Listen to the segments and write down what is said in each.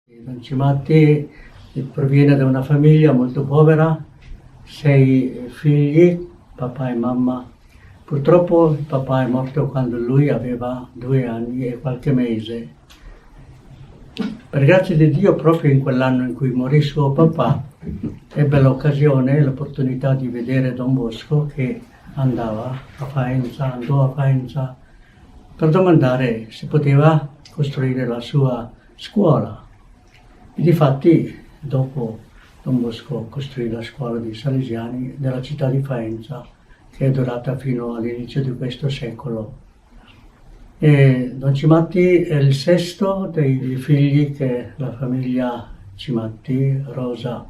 Don Cimatti proviene da una famiglia molto povera, 6 figli, papà e mamma. Purtroppo il papà è morto quando lui aveva 2 anni e qualche mese. Per grazia di Dio, proprio in quell'anno in cui morì suo papà, ebbe l'occasione e l'opportunità di vedere Don Bosco che andò a Faenza per domandare se poteva costruire la sua scuola. E difatti, dopo Don Bosco costruì la scuola dei Salesiani della città di Faenza, che è durata fino all'inizio di questo secolo. E Don Cimatti è il 6º dei figli che la famiglia Cimatti, Rosa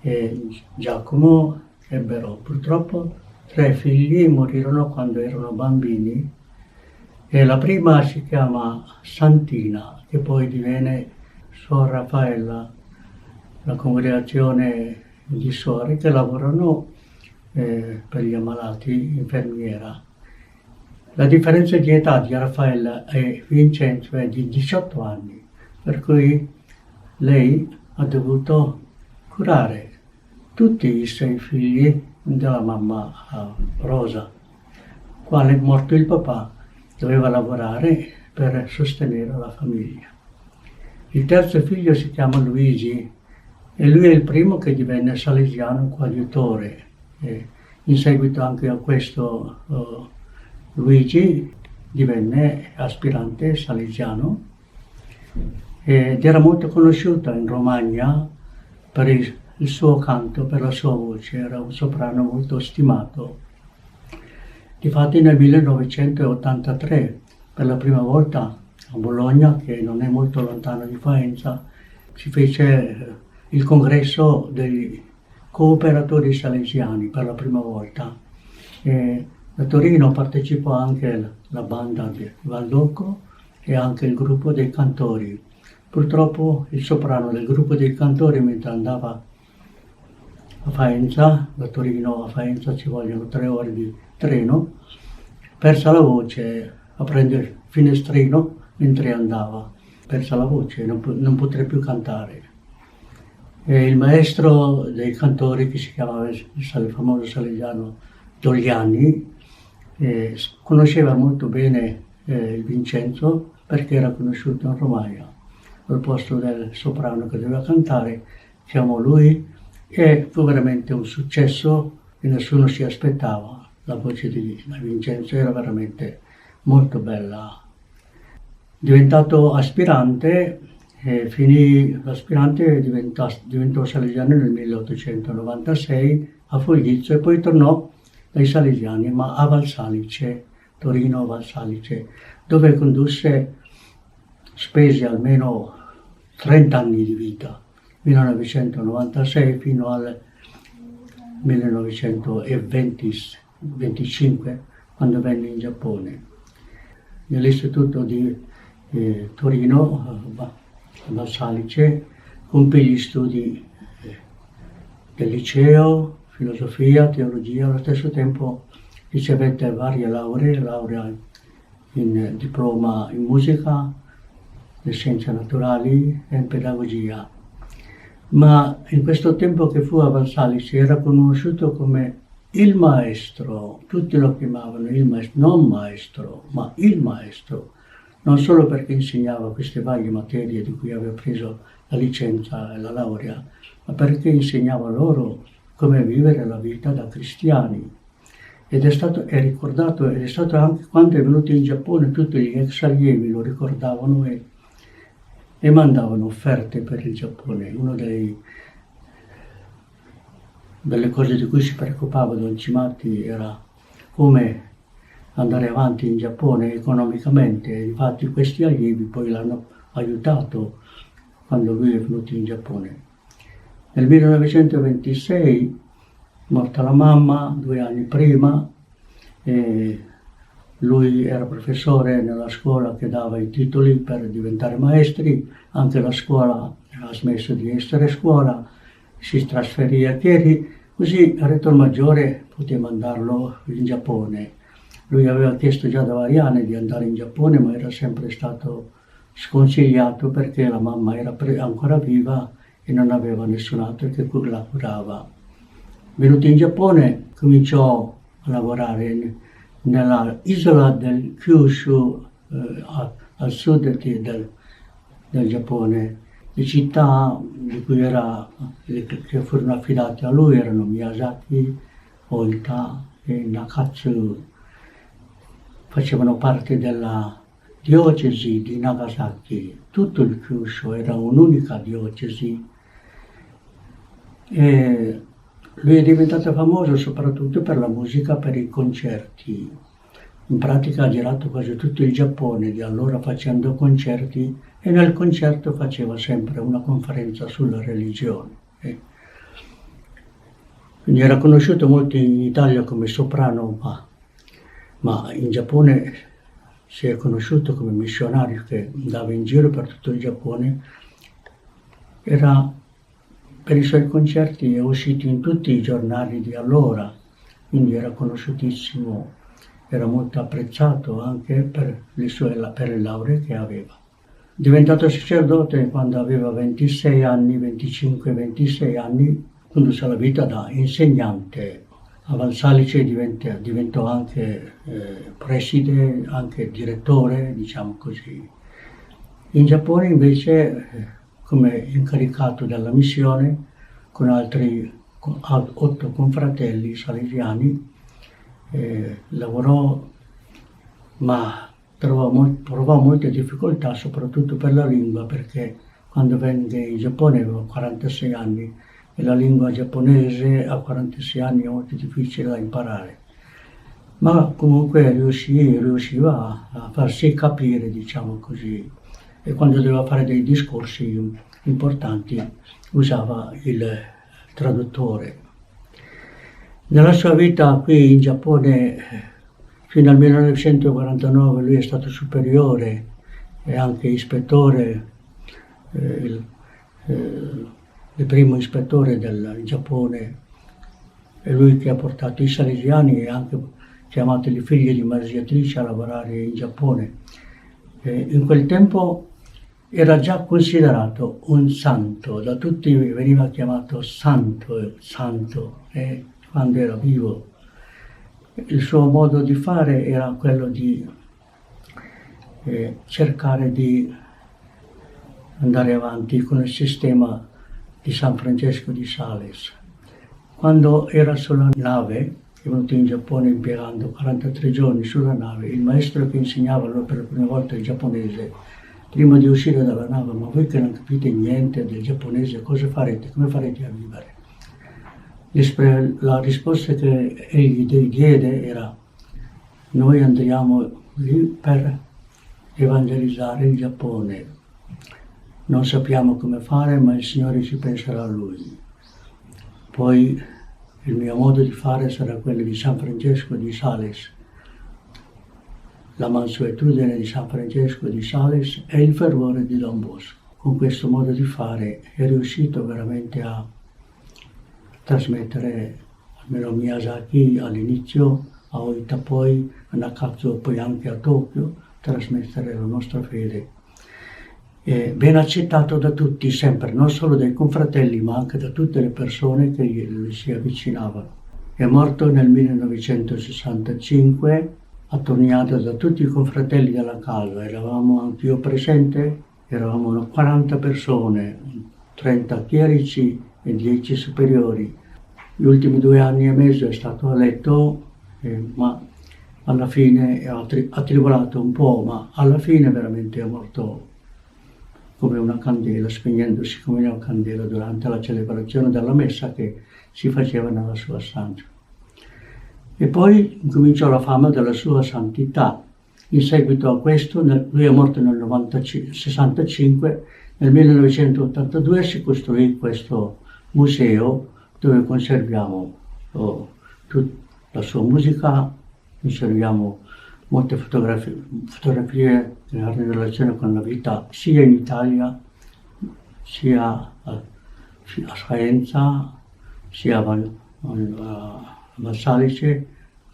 e Giacomo, ebbero. Purtroppo 3 figli morirono quando erano bambini e la prima si chiama Santina, che poi divenne Suor Raffaella, la congregazione di suore che lavorano per gli ammalati, infermiera. La differenza di età di Raffaella e Vincenzo è di 18 anni, per cui lei ha dovuto curare tutti i 6 figli della mamma Rosa. Quando è morto il papà, doveva lavorare per sostenere la famiglia. Il terzo figlio si chiama Luigi e lui è il primo che divenne salesiano coadiutore. In seguito anche a questo Luigi divenne aspirante salesiano ed era molto conosciuto in Romagna per il suo canto, per la sua voce, era un soprano molto stimato. Difatti nel 1983, per la prima volta a Bologna, che non è molto lontano di Faenza, si fece il congresso dei cooperatori salesiani per la prima volta. Da Torino partecipò anche la banda di Valdocco e anche il gruppo dei cantori. Purtroppo il soprano del gruppo dei cantori, mentre andava a Faenza, da Torino a Faenza ci vogliono 3 ore di treno, persa la voce a prendere il finestrino mentre andava, persa la voce, non poté più cantare. E il maestro dei cantori, che si chiamava il famoso salesiano Dogliani, conosceva molto bene il Vincenzo perché era conosciuto in Romagna. Al posto del soprano che doveva cantare, chiamò lui e fu veramente un successo che nessuno si aspettava. La voce di Vincenzo era veramente molto bella. Diventato aspirante, finì l'aspirante e diventò salesiano nel 1896 a Foglizzo e poi tornò dai Salesiani, ma a Valsalice, Torino Valsalice, dove spese almeno 30 anni di vita, 1996 fino al 1925, quando venne in Giappone. Nell'istituto di Torino, Valsalice, compì gli studi del liceo, filosofia, teologia. Allo stesso tempo ricevette varie lauree, laurea in diploma in musica, in scienze naturali e in pedagogia. Ma in questo tempo che fu a Valsalice era conosciuto come il maestro, tutti lo chiamavano il maestro, non maestro, ma il maestro, non solo perché insegnava queste varie materie di cui aveva preso la licenza e la laurea, ma perché insegnava loro come vivere la vita da cristiani. È stato anche quando è venuto in Giappone, tutti gli ex allievi lo ricordavano e mandavano offerte per il Giappone. Una delle cose di cui si preoccupava Don Cimatti era come andare avanti in Giappone economicamente. Infatti questi allievi poi l'hanno aiutato quando lui è venuto in Giappone. Nel 1926, morta la mamma 2 anni prima, lui era professore nella scuola che dava i titoli per diventare maestri, anche la scuola ha smesso di essere scuola, si trasferì a Chieri, così Rettor Maggiore poté mandarlo in Giappone. Lui aveva chiesto già da vari anni di andare in Giappone, ma era sempre stato sconsigliato perché la mamma era ancora viva e non aveva nessun altro che la curava. Venuto in Giappone cominciò a lavorare nella isola del Kyushu, al sud del Giappone. Le città di cui che furono affidate a lui erano Miyazaki, Oita e Nakatsu. Facevano parte della diocesi di Nagasaki. Tutto il Kyushu era un'unica diocesi. E lui è diventato famoso soprattutto per la musica, per i concerti. In pratica ha girato quasi tutto il Giappone di allora facendo concerti e nel concerto faceva sempre una conferenza sulla religione. Quindi era conosciuto molto in Italia come soprano, ma in Giappone si è conosciuto come missionario che andava in giro per tutto il Giappone. Per i suoi concerti è uscito in tutti i giornali di allora, quindi era conosciutissimo, era molto apprezzato anche per le lauree che aveva. Diventato sacerdote quando aveva 26 anni, 25-26 anni, condusse la vita da insegnante. A Valsalice diventò anche preside, anche direttore, diciamo così. In Giappone invece, come incaricato della missione, con altri 8 confratelli salesiani, lavorò, ma provò molte difficoltà, soprattutto per la lingua, perché quando venne in Giappone aveva 46 anni e la lingua giapponese a 46 anni è molto difficile da imparare. Ma comunque riusciva a farsi capire, diciamo così, e quando doveva fare dei discorsi importanti usava il traduttore. Nella sua vita qui in Giappone, fino al 1949, lui è stato superiore e anche ispettore, il primo ispettore del Giappone. È lui che ha portato i salesiani e anche chiamato i figli di Marsiatrice a lavorare in Giappone. In quel tempo era già considerato un santo, da tutti veniva chiamato santo, quando era vivo. Il suo modo di fare era quello di cercare di andare avanti con il sistema di San Francesco di Sales. Quando era sulla nave, è venuto in Giappone impiegando 43 giorni sulla nave, il maestro che insegnava loro per la prima volta il giapponese, prima di uscire dalla nave: ma voi che non capite niente del giapponese, cosa farete? Come farete a vivere? La risposta che egli diede era: noi andremo lì per evangelizzare il Giappone. Non sappiamo come fare, ma il Signore ci penserà a Lui. Poi il mio modo di fare sarà quello di San Francesco di Sales, la mansuetudine di San Francesco di Sales e il fervore di Don Bosco. Con questo modo di fare è riuscito veramente a trasmettere, almeno Miyazaki all'inizio, a Oita poi, a Nakatsu poi anche a Tokyo, trasmettere la nostra fede. È ben accettato da tutti sempre, non solo dai confratelli ma anche da tutte le persone che gli si avvicinavano. È morto nel 1965, attorniato da tutti i confratelli della casa. Eravamo anch'io presente, eravamo 40 persone, 30 chierici e 10 superiori. Gli ultimi 2 anni e mezzo è stato a letto, ma alla fine ha tribolato un po', ma alla fine veramente è morto come una candela, spegnendosi come una candela durante la celebrazione della messa che si faceva nella sua stanza. E poi cominciò la fama della sua santità. In seguito a questo, lui è morto nel 1965, nel 1982 si costruì questo museo dove conserviamo la sua musica, conserviamo molte fotografie che hanno relazione con la vita sia in Italia, sia a Faenza, sia a Valsalice,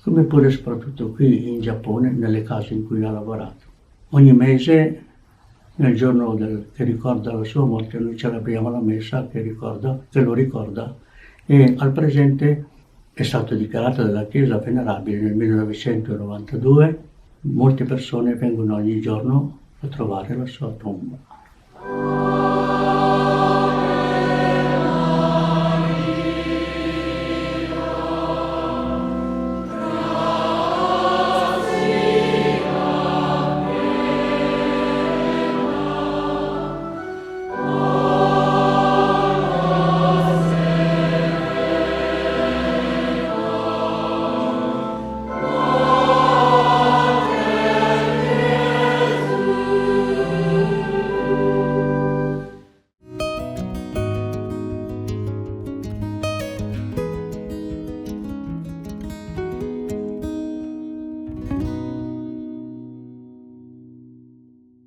come pure soprattutto qui in Giappone, nelle case in cui ha lavorato. Ogni mese nel giorno che ricorda la sua morte noi celebriamo la messa che lo ricorda, e al presente è stato dichiarato dalla Chiesa venerabile nel 1992. Molte persone vengono ogni giorno a trovare la sua tomba.